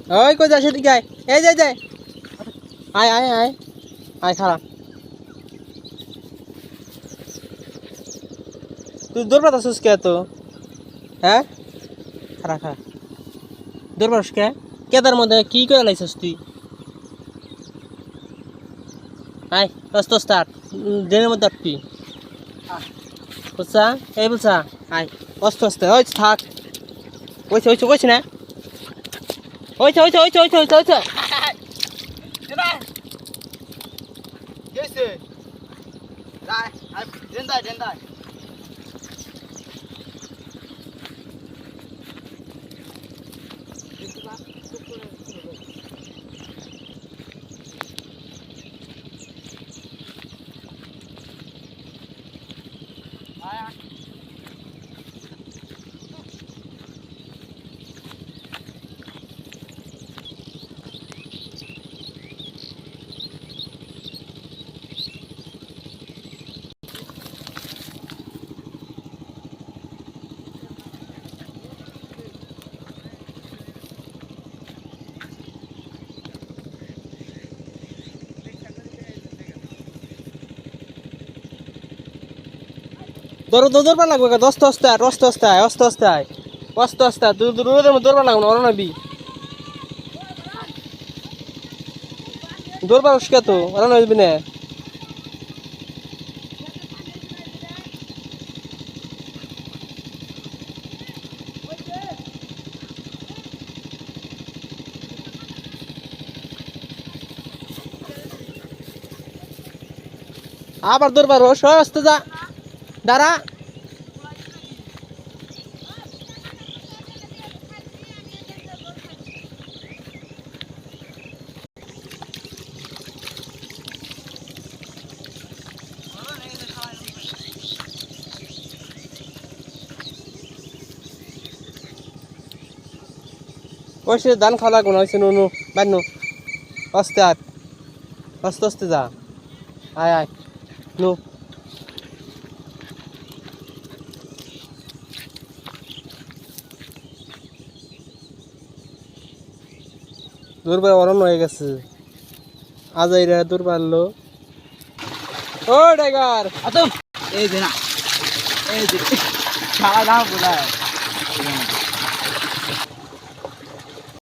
ওই কই যাস এদিকে আয় এই যাই যাই আয় আয় আয় আয় খারাপ তুই দৌড় পাতাছিস কে তো হ্যাঁ খারাপ খারাপ দৌড় পাস কে কেদার মধ্যে কি করে লাইছিস তুই আয় আস্তে আস্তে আট ড্রেনের মধ্যে আটবি বুঝছা এই বলছা আয় আস্তে আস্তে ওই থাক ওইছে ওইছে ওইছে না ওইছে ওইছে ওইছে ওইছে ওইছে ওইছে দৌড় দৌড়বা লাগবে দশটা অস্তে অস্তে অস্তে অস্তে অস্তে অস্তে অস্তে দূর দূর দৌড়বা লাগবে না অরণবি দৌড়বা উস্কে তো অরণ হইবি না আবার দৌড়বা রোশ অস্তে যা দাঁড়া ওই সে ধান খাওয়া লাগবে না ওই সে নুনু বান্নু আস্তে আয় আস্তে আস্তে যা আয় আয় নু দূরবার অরণ্য হয়ে গেছে আজ এরা দূর পারলো ও টাইগার এই যে না এই যে সারা দাম বোঝায়